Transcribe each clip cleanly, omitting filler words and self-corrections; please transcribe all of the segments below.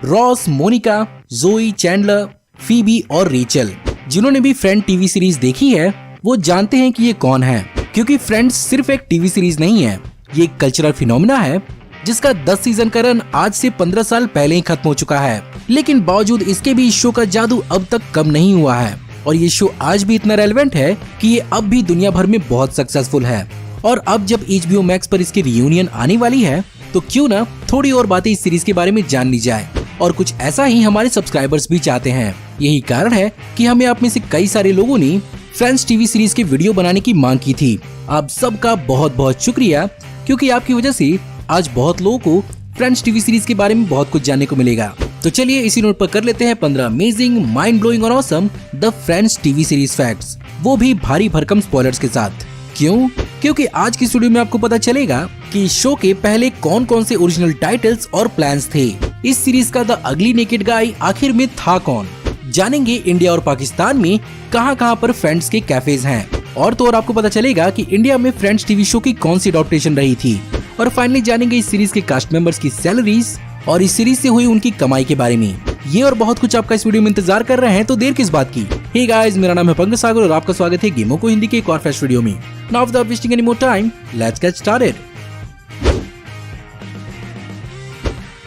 Ross, Monika, जोई, Chandler, Phoebe और Rachel. जिन्होंने भी फ्रेंड टीवी सीरीज देखी है वो जानते हैं कि ये कौन है, क्योंकि फ्रेंड्स सिर्फ एक टीवी सीरीज नहीं है, ये एक कल्चरल फिनोमिना है जिसका 10 सीजन का रन आज से 15 साल पहले ही खत्म हो चुका है। लेकिन बावजूद इसके भी इस शो का जादू अब तक कम नहीं हुआ है और ये शो आज भी इतना रेलेवेंट है कि ये अब भी दुनिया भर में बहुत सक्सेसफुल है। और अब जब HBO Max पर इसकी रियूनियन आने वाली है तो क्यों ना थोड़ी और बातें इस सीरीज के बारे में जान ली जाए। और कुछ ऐसा ही हमारे सब्सक्राइबर्स भी चाहते हैं। यही कारण है कि हमें आप में से कई सारे लोगों ने फ्रेंड्स टीवी सीरीज के वीडियो बनाने की मांग की थी। आप सबका बहुत बहुत शुक्रिया, क्योंकि आपकी वजह से आज बहुत लोगों को फ्रेंड्स टीवी सीरीज के बारे में बहुत कुछ जानने को मिलेगा। तो चलिए इसी नोट पर कर लेते हैं 15 अमेजिंग, माइंड ब्लोइंग और awesome the friends TV series facts, वो भी भारी भरकम स्पॉयलर्स के साथ। क्यों? क्योंकि आज की स्टूडियो में आपको पता चलेगा कि शो के पहले कौन कौन से ओरिजिनल टाइटल्स और प्लान्स थे। इस सीरीज का द अगली नेकेड गाय आखिर में था कौन? जानेंगे इंडिया और पाकिस्तान में कहां-कहां पर फ्रेंड्स के कैफेज हैं। और तो और आपको पता चलेगा कि इंडिया में फ्रेंड्स टीवी शो की कौन सी अडॉप्टेशन रही थी। और फाइनली जानेंगे इस सीरीज के कास्ट मेंबर्स की सैलरीज और इस सीरीज से हुई उनकी कमाई के बारे में। ये और बहुत कुछ आपका इस वीडियो में इंतजार कर रहे हैं, तो देर किस बात की। हे गाइस, मेरा नाम है पंकज सागर और आपका स्वागत है गेमों को हिंदी के एक और फ्रेश वीडियो में। Now without wasting any more time, let's get started.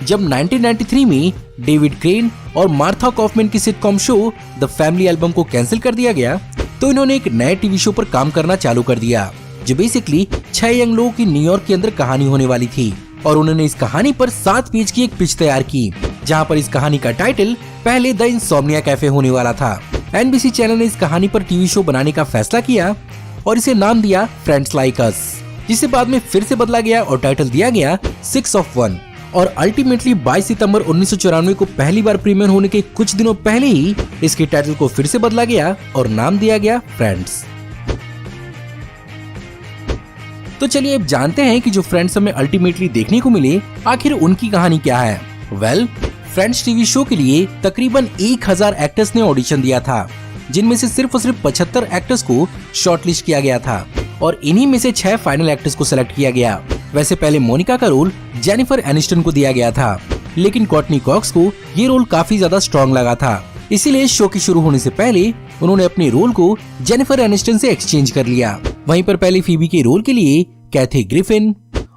जब 1993 में डेविड क्रेन और मार्था कॉफमैन की sitcom show the family album को कैंसिल कर दिया गया, तो इन्होंने एक नए टीवी शो पर काम करना चालू कर दिया, जो बेसिकली 6 यंग लोगों की न्यूयॉर्क के अंदर कहानी होने वाली थी। और उन्होंने इस कहानी पर 7 पेज की एक पिच तैयार की, जहां पर इस कहानी का टाइटल पहले द इंसोम्निया कैफे होने वाला था। NBC चैनल ने इस कहानी पर टीवी शो बनाने का फैसला किया और इसे नाम दिया फ्रेंड्स लाइक अस, जिसे बाद में फिर से बदला गया और टाइटल दिया गया 6 of 1। और अल्टीमेटली 22 सितंबर 1994 को पहली बार प्रीमियर होने के कुछ दिनों पहले ही इसके टाइटल को फिर से बदला गया और नाम दिया गया फ्रेंड्स। तो चलिए अब जानते हैं कि जो फ्रेंड्स हमें अल्टीमेटली देखने को मिले, आखिर उनकी कहानी क्या है। फ्रेंड्स टीवी शो के लिए तकरीबन 1000 एक्टर्स ने ऑडिशन दिया था, जिनमें से सिर्फ और सिर्फ 75 एक्टर्स को शॉर्टलिस्ट किया गया था और इन्हीं में से 6 फाइनल एक्टर्स को सिलेक्ट किया गया। वैसे पहले मोनिका का रोल जेनिफर एनिस्टन को दिया गया था, लेकिन कॉर्टनी कॉक्स को ये रोल काफी ज्यादा स्ट्रॉन्ग लगा था, इसीलिए शो के शुरू होने से पहले उन्होंने अपने रोल को जेनिफर एनिस्टन से एक्सचेंज कर लिया। वहीं पर पहले फीबी के रोल के लिए कैथी ग्रिफिन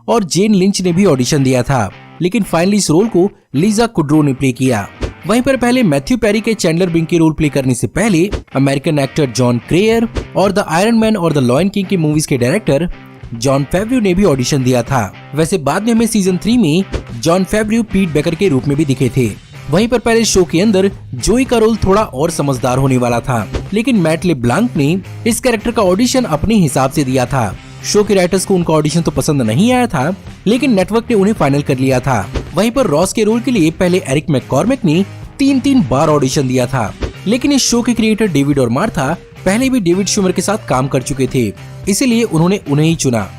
और जेन लिंच ने भी ऑडिशन दिया था, लेकिन फाइनली इस रोल को लीजा कुड्रो ने प्ले किया। वहीं पर पहले मैथ्यू पेरी के चैंडलर बिंग के रोल प्ले करने से पहले अमेरिकन एक्टर जॉन क्रेयर और द आयरन मैन और द लॉयन किंग के मूवीज के डायरेक्टर जॉन फेवरियो ने भी ऑडिशन दिया था। वैसे बाद में हमें सीजन 3 में जॉन फेवरियो पीट बेकर के रूप में भी दिखे थे। वहीं पर पहले शो के अंदर जोई का रोल थोड़ा और समझदार होने वाला था, लेकिन मैट लेब्लांक ने इस कैरेक्टर का ऑडिशन अपने हिसाब से दिया था। शो के राइटर्स को उनका ऑडिशन तो पसंद नहीं आया था, लेकिन नेटवर्क ने उन्हें फाइनल कर लिया था। वहीं पर रॉस के रोल के लिए पहले एरिक मैककॉर्मिक ने 3 बार ऑडिशन दिया था, लेकिन इस शो के क्रिएटर डेविड और मार्था पहले भी डेविड शूमर के साथ काम कर चुके थे, इसीलिए उन्होंने उन्हें ही चुना।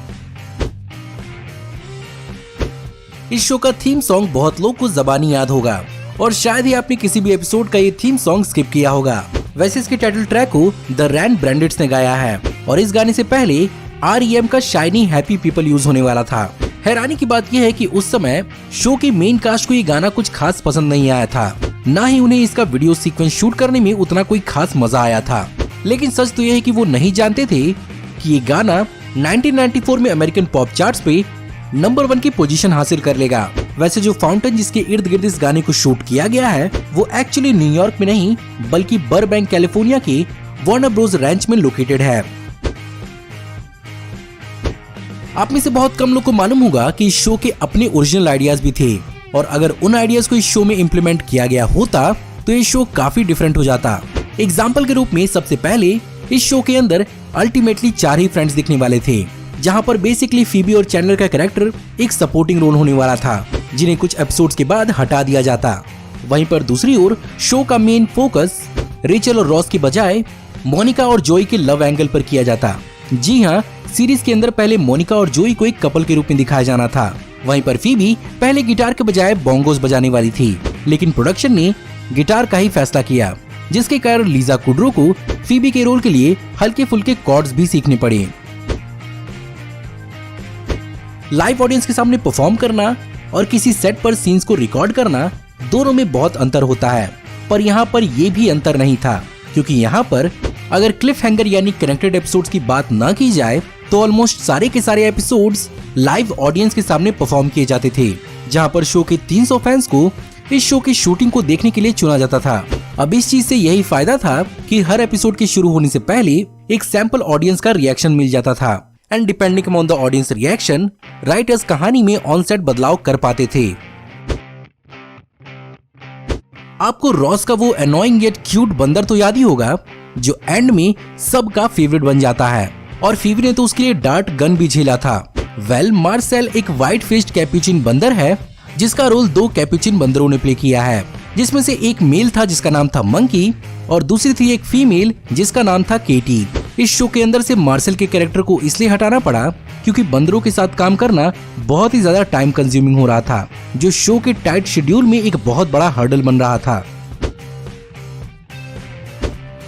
इस शो का थीम सॉन्ग बहुत लोग को जबानी याद होगा और शायद ही आपने किसी भी एपिसोड का ये थीम सॉन्ग स्किप किया होगा। वैसे इसके टाइटल ट्रैक को द रैन ब्रांडेट्स ने गाया है और इस गाने से पहले REM का शाइनी हैप्पी पीपल यूज होने वाला था। हैरानी की बात यह है कि उस समय शो की मेन कास्ट को ये गाना कुछ खास पसंद नहीं आया था, ना ही उन्हें इसका वीडियो सीक्वेंस शूट करने में उतना कोई खास मजा आया था। लेकिन सच तो यह है कि वो नहीं जानते थे कि ये गाना 1994 में अमेरिकन पॉप चार्ट्स पे नंबर 1 की पोजीशन हासिल कर लेगा। वैसे जो फाउंटेन जिसके इर्द गिर्द इस गाने को शूट किया गया है वो एक्चुअली न्यूयॉर्क में नहीं बल्कि बरबैंक कैलिफोर्निया के वार्नर ब्रोस रैंच में लोकेटेड है। आप में से बहुत कम लोग को मालूम होगा कि इस शो के अपने ओरिजिनल आइडियाज भी थे और अगर उन आइडियाज को इस शो में इम्प्लीमेंट किया गया होता तो ये शो काफी डिफरेंट हो जाता। एग्जाम्पल के रूप में सबसे पहले इस शो के अंदर अल्टीमेटली 4 ही फ्रेंड्स दिखने वाले थे, जहां पर बेसिकली फीबी और चैंडलर का कैरेक्टर एक सपोर्टिंग रोल होने वाला था, जिन्हें कुछ एपिसोड्स के बाद हटा दिया जाता। वहीं पर दूसरी ओर शो का मेन फोकस रेचल और रॉस की बजाय मोनिका और जोई के लव एंगल पर किया जाता। जी हाँ, सीरीज के अंदर पहले मोनिका और जोई को एक कपल के रूप में दिखाया जाना था। वहीं पर फीबी पहले गिटार के बजाय बोंगोस बजाने वाली थी, लेकिन प्रोडक्शन ने गिटार का ही फैसला किया, जिसके कारण लीजा कुड्रो को फीबी के रोल के लिए हल्के फुल्के कॉर्ड्स भी सीखने पड़े। लाइव ऑडियंस के सामने परफॉर्म करना और किसी सेट पर सीन्स को रिकॉर्ड करना दोनों में बहुत अंतर होता है, पर यहाँ पर ये भी अंतर नहीं था, क्योंकि यहाँ पर अगर क्लिफ हैंगर यानी कनेक्टेड एपिसोड्स की बात न की जाए तो ऑलमोस्ट सारे के सारे एपिसोड्स लाइव ऑडियंस के सामने परफॉर्म किए जाते थे, जहाँ पर शो के 300 फैंस को इस शो की शूटिंग को देखने के लिए चुना जाता था। अब इस चीज से यही फायदा था कि हर एपिसोड के शुरू होने से पहले एक सैंपल ऑडियंस का रिएक्शन मिल जाता था, and depending on the audience reaction writers कहानी में ऑन सेट बदलाव कर पाते थे। आपको रॉस का वो अनोइंग येट क्यूट बंदर तो याद ही होगा, जो एंड में सबका फेवरेट बन जाता है, और फीवी ने तो उसके लिए डार्ट गन भी झेला था। वेल, मार्सेल एक व्हाइट फेस्ड कैपुचिन बंदर है, जिसका रोल 2 कैपुचिन बंदरों ने प्ले किया है, जिसमें से एक मेल था जिसका नाम था मंकी और दूसरी थी एक फीमेल जिसका नाम था केटी। इस शो के अंदर से मार्सेल के कैरेक्टर को इसलिए हटाना पड़ा क्योंकि बंदरों के साथ काम करना बहुत ही ज्यादा टाइम कंज्यूमिंग हो रहा था, जो शो के टाइट शेड्यूल में एक बहुत बड़ा हर्डल बन रहा था।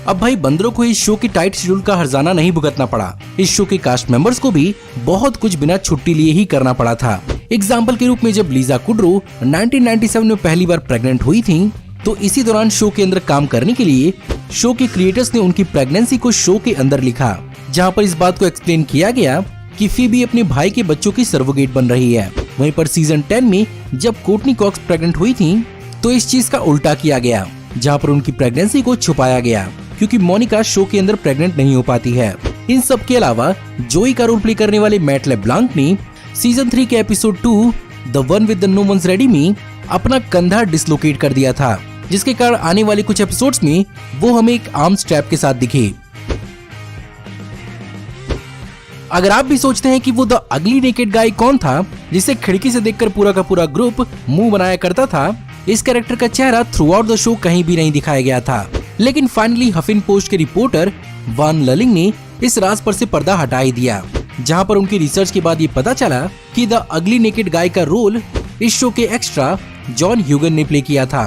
अब भाई बंदरों को इस शो की टाइट शेड्यूल का हर्जाना नहीं भुगतना पड़ा। इस शो के कास्ट मेंबर्स को भी बहुत कुछ बिना छुट्टी लिए ही करना पड़ा था। एग्जाम्पल के रूप में जब लीजा कुड्रो 1997 में पहली बार प्रेग्नेंट हुई थी, तो इसी दौरान शो के अंदर काम करने के लिए शो के क्रिएटर्स ने उनकी प्रेगनेंसी को शो के अंदर लिखा, जहां पर इस बात को एक्सप्लेन किया गया कि फीबी अपने भाई के बच्चों की सर्वोगेट बन रही है। वहीं पर सीजन 10 में जब कोर्टनी कॉक्स प्रेग्नेंट हुई थी, तो इस चीज का उल्टा किया गया, जहां पर उनकी प्रेगनेंसी को छुपाया गया क्योंकि मोनिका शो के अंदर प्रेग्नेंट नहीं हो पाती है। इन सब के अलावा जोई का रोल प्ले करने वाले मैट लेब्लांक ने सीजन 3 के episode 2 the one with the no one's ready में अपना कंधा डिसलोकेट कर दिया था, जिसके कारण आने वाले कुछ एपिसोड्स में वो हमें एक आर्म स्ट्रैप के साथ दिखे। अगर आप भी सोचते हैं कि वो द अगली नेकेड गाय कौन था जिसे खिड़की से देखकर पूरा का पूरा ग्रुप मुंह बनाया करता था, इस कैरेक्टर का चेहरा थ्रू आउट द शो कहीं भी नहीं दिखाया गया था। लेकिन फाइनली हफिन पोस्ट के रिपोर्टर वान ललिंग ने इस राज पर से पर्दा हटा ही दिया, जहां पर उनकी रिसर्च के बाद ये पता चला कि द अगली नेकेड गाय का रोल इस शो के एक्स्ट्रा जॉन ह्यूगन ने प्ले किया था।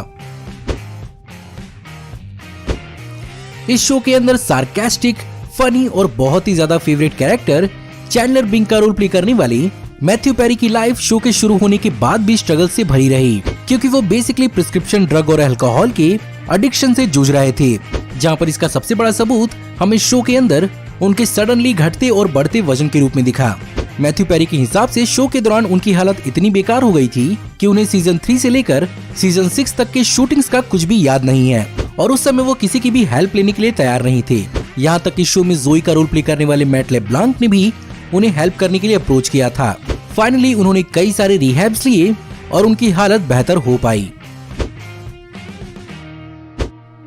इस शो के अंदर सार्कास्टिक, फनी और बहुत ही ज्यादा फेवरेट कैरेक्टर चैंडलर बिंग का रोल प्ले करने वाली मैथ्यू पेरी की लाइफ शो के शुरू होने के बाद भी स्ट्रगल से भरी रही, क्योंकि वो बेसिकली प्रिस्क्रिप्शन ड्रग और अल्कोहल के एडिक्शन से जूझ रहे थे, जहां पर इसका सबसे बड़ा सबूत हमें शो के अंदर उनके सडनली घटते और बढ़ते वजन के रूप में दिखा। मैथ्यू पेरी के हिसाब से शो के दौरान उनकी हालत इतनी बेकार हो गई थी कि उन्हें सीजन 3 से लेकर सीजन 6 तक के शूटिंग्स का कुछ भी याद नहीं है, और उस समय वो किसी की भी हेल्प लेने के लिए तैयार नहीं थे। यहाँ तक कि शो में जोई का रोल प्ले करने वाले मैट लेब्लांक ने भी उन्हें हेल्प करने के लिए अप्रोच किया था। फाइनली उन्होंने कई सारे रिहैब्स लिए और उनकी हालत बेहतर हो पाई।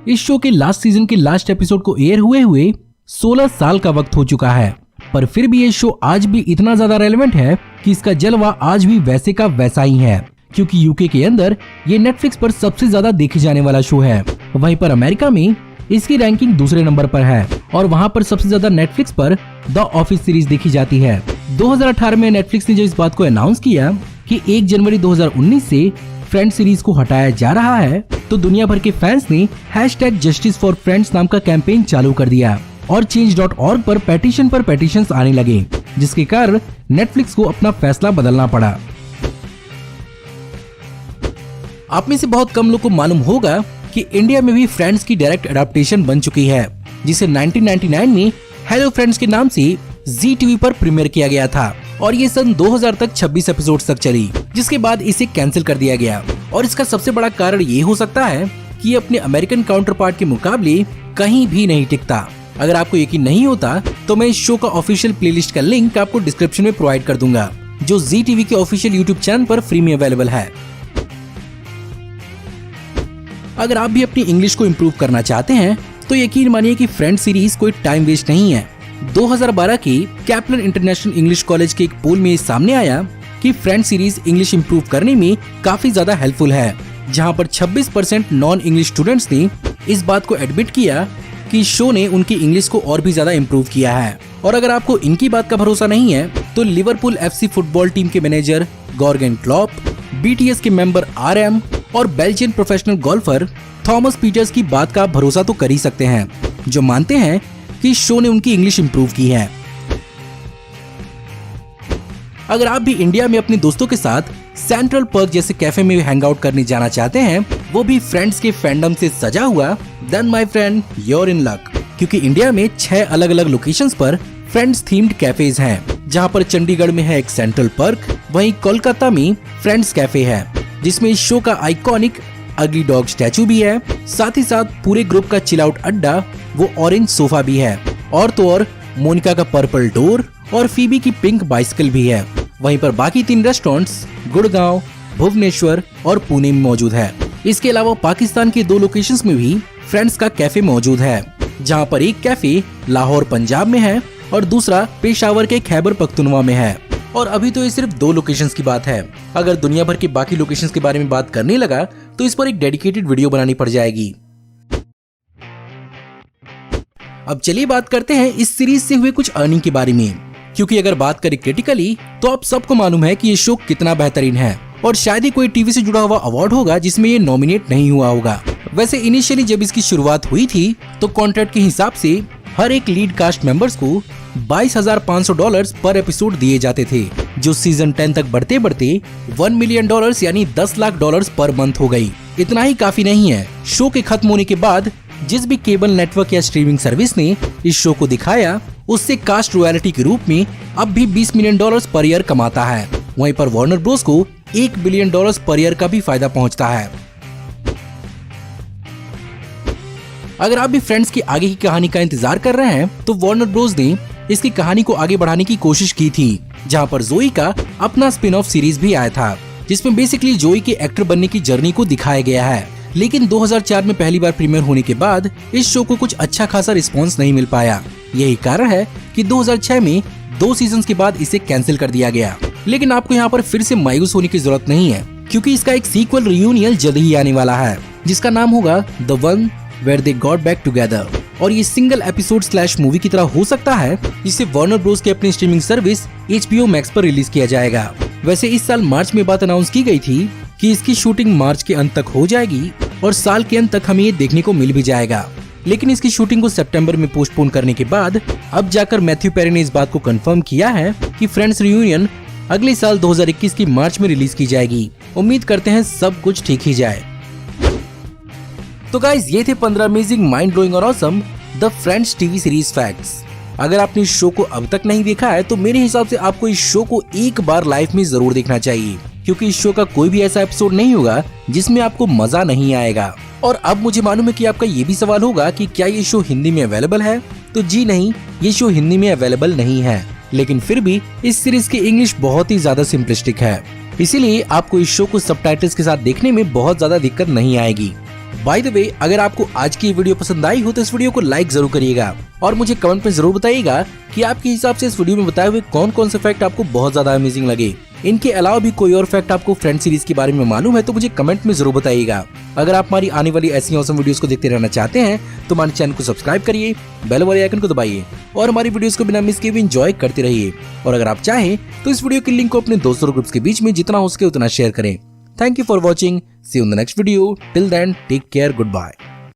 इस शो के लास्ट सीजन के लास्ट एपिसोड को एयर हुए 16 साल का वक्त हो चुका है, पर फिर भी ये शो आज भी इतना ज्यादा रेलेवेंट है कि इसका जलवा आज भी वैसे का वैसा ही है, क्योंकि यूके के अंदर ये नेटफ्लिक्स पर सबसे ज्यादा देखे जाने वाला शो है। वहीं पर अमेरिका में इसकी रैंकिंग दूसरे नंबर पर है, और वहां पर सबसे ज्यादा नेटफ्लिक्स पर द ऑफिस सीरीज देखी जाती है। 2018 में नेटफ्लिक्स ने जो इस बात को अनाउंस किया कि 1 जनवरी 2019 से फ्रेंड्स सीरीज को हटाया जा रहा है, तो दुनिया भर के फैंस ने #JusticeForFriends नाम का कैंपेन चालू कर दिया और change.org पर पेटिशंस आने लगे, जिसके कारण नेटफ्लिक्स को अपना फैसला बदलना पड़ा। आप में से बहुत कम लोग को मालूम होगा कि इंडिया में भी फ्रेंड्स की डायरेक्ट एडाप्टेशन बन चुकी है, जिसे 1999 में हेलो फ्रेंड्स के नाम से जी टीवी पर प्रीमियर किया गया था, और ये सन 2000 तक 26 एपिसोड तक चली, जिसके बाद इसे कैंसिल कर दिया गया। और इसका सबसे बड़ा कारण ये हो सकता है कि ये अपने अमेरिकन काउंटर पार्ट के मुकाबले कहीं भी नहीं टिकता। अगर आपको यकीन नहीं होता तो मैं इस शो का ऑफिशियल प्लेलिस्ट का लिंक आपको डिस्क्रिप्शन में प्रोवाइड कर दूंगा, जो जी टीवी के ऑफिशियल यूट्यूब चैनल पर फ्री में अवेलेबल है। अगर आप भी अपनी इंग्लिश को इम्प्रूव करना चाहते हैं तो यकीन मानिए कि फ्रेंड्स सीरीज कोई टाइम वेस्ट नहीं है। 2012 की कैप्लन इंटरनेशनल इंग्लिश कॉलेज के एक पोल में सामने आया कि फ्रेंड्स सीरीज इंग्लिश इम्प्रूव करने में काफी ज्यादा हेल्पफुल है, जहां पर 26% नॉन इंग्लिश स्टूडेंट्स ने इस बात को एडमिट किया कि शो ने उनकी इंग्लिश को और भी ज्यादा इम्प्रूव किया है। और अगर आपको इनकी बात का भरोसा नहीं है तो लिवरपूल एफसी फुटबॉल टीम के मैनेजर गॉर्गन क्लॉप, बीटीएस के मेंबर RM और Belgian professional golfer Thomas Pieters की बात का भरोसा तो कर ही सकते हैं, जो मानते हैं कि शो ने उनकी इंग्लिश इम्प्रूव की है। अगर आप भी इंडिया में अपने दोस्तों के साथ सेंट्रल पर्क जैसे कैफे में हैंग आउट करने जाना चाहते हैं, वो भी फ्रेंड्स के फैंडम से सजा हुआ, then my friend you're in luck. क्योंकि इंडिया में 6 अलग अलग लोकेशंस पर फ्रेंड्स थीम्ड कैफेज हैं, जहां पर चंडीगढ़ में है एक सेंट्रल पर्क, वहीं कोलकाता में फ्रेंड्स कैफे है जिसमें इस शो का आइकॉनिक अगली डॉग स्टैचू भी है। साथ ही साथ पूरे ग्रुप का चिल आउट अड्डा वो ऑरेंज सोफा भी है, और तो और मोनिका का पर्पल डोर और फीबी की पिंक बाइसिकल भी है। वहीं पर बाकी 3 रेस्टोरेंट्स गुड़गांव, भुवनेश्वर और पुणे में मौजूद है। इसके अलावा पाकिस्तान के 2 लोकेशंस में भी फ्रेंड्स का कैफे मौजूद है, जहां पर एक कैफे लाहौर पंजाब में है और दूसरा पेशावर के खैबर पख्तूनवा में है। और अभी तो ये सिर्फ 2 लोकेशंस की बात है। अगर दुनिया भर के बाकी लोकेशंस के बारे में बात करने लगा तो इस पर एक डेडिकेटेड वीडियो बनानी पड़ जाएगी। अब चलिए बात करते हैं इस सीरीज से हुए कुछ अर्निंग के बारे में, क्योंकि अगर बात करें क्रिटिकली तो आप सबको मालूम है कि ये शो कितना बेहतरीन है, और शायद ही कोई टीवी से जुड़ा हुआ अवार्ड होगा जिसमें ये नॉमिनेट नहीं हुआ होगा। वैसे इनिशियली जब इसकी शुरुआत हुई थी तो कॉन्ट्रैक्ट के हिसाब से हर एक लीड कास्ट मेंबर्स को $22,500 पर एपिसोड दिए जाते थे, जो सीजन 10 तक बढ़ते बढ़ते $1 मिलियन यानी $10 लाख पर मंथ हो गई। इतना ही काफी नहीं है, शो के खत्म होने के बाद जिस भी केबल नेटवर्क या स्ट्रीमिंग सर्विस ने इस शो को दिखाया, उससे कास्ट रॉयल्टी के रूप में अब भी $20 मिलियन पर ईयर कमाता है। वहीं पर वार्नर ब्रोस को $1 बिलियन पर ईयर का भी फायदा पहुंचता है। अगर आप भी फ्रेंड्स की आगे की कहानी का इंतजार कर रहे हैं तो वार्नर ब्रोस ने इसकी कहानी को आगे बढ़ाने की कोशिश की थी, जहां पर जोई का अपना स्पिन ऑफ सीरीज भी आया था, जिसमें बेसिकली जोई के एक्टर बनने की जर्नी को दिखाया गया है। लेकिन 2004 में पहली बार प्रीमियर होने के बाद इस शो को कुछ अच्छा खासा रिस्पॉन्स नहीं मिल पाया। यही कारण है कि 2006 में 2 सीजन के बाद इसे कैंसिल कर दिया गया। लेकिन आपको यहाँ पर फिर से मायूस होने की जरूरत नहीं है, क्योंकि इसका एक सीक्वल रियूनियन जल्द ही आने वाला है, जिसका नाम होगा the one where they got back together. और ये सिंगल एपिसोड / मूवी की तरह हो सकता है, जिसे वार्नर ब्रोस के अपनी स्ट्रीमिंग सर्विस HBO Max पर रिलीज किया जाएगा। वैसे इस साल मार्च में बात अनाउंस की गई थी कि इसकी शूटिंग मार्च के अंत तक हो जाएगी और साल के अंत तक हमें ये देखने को मिल भी जाएगा। लेकिन इसकी शूटिंग को सितंबर में पोस्टपोन करने के बाद अब जाकर मैथ्यू पेरी ने इस बात को कंफर्म किया है कि फ्रेंड्स रियूनियन अगले साल 2021 की मार्च में रिलीज की जाएगी। उम्मीद करते हैं सब कुछ ठीक ही जाए। तो गाइस, ये थे 15 अमेजिंग, माइंड ब्लोइंग और awesome the friends TV series facts. अगर आपने इस शो को अब तक नहीं देखा है तो मेरे हिसाब से आपको इस शो को एक बार लाइफ में जरूर देखना चाहिए, क्योंकि इस शो का कोई भी ऐसा एपिसोड नहीं होगा जिसमें आपको मजा नहीं आएगा। और अब मुझे मालूम है कि आपका ये भी सवाल होगा कि क्या ये शो हिंदी में अवेलेबल है, तो जी नहीं, ये शो हिंदी में अवेलेबल नहीं है। लेकिन फिर भी इस सीरीज की इंग्लिश बहुत ही ज्यादा सिंपलिस्टिक है, इसीलिए आपको इस शो को सबटाइटल्स के साथ देखने में बहुत ज्यादा दिक्कत नहीं आएगी। बाय द वे, अगर आपको आज की वीडियो पसंद आई हो तो इस वीडियो को लाइक जरूर करिएगा और मुझे कमेंट में जरूर बताइएगा कि आपके हिसाब से इस वीडियो में बताए हुए कौन कौन से फैक्ट आपको बहुत ज्यादा अमेजिंग लगे। इनके अलावा भी कोई और फैक्ट आपको फ्रेंड्स सीरीज के बारे में मालूम है तो मुझे कमेंट में जरूर बताइएगा। अगर आप हमारी आने वाली ऐसी ऑसम वीडियोस को देखते रहना चाहते हैं तो हमारे चैनल को सब्सक्राइब करिए, बेल वाले आइकन को दबाइए और हमारी वीडियोस को बिना मिस किए भी एंजॉय करते रहिए। और अगर आप चाहें तो इस वीडियो की लिंक को अपने दोस्तों और ग्रुप्स के बीच में जितना हो सके उतना शेयर करें। Thank you for watching. See you in the next video. Till then, take care. Goodbye.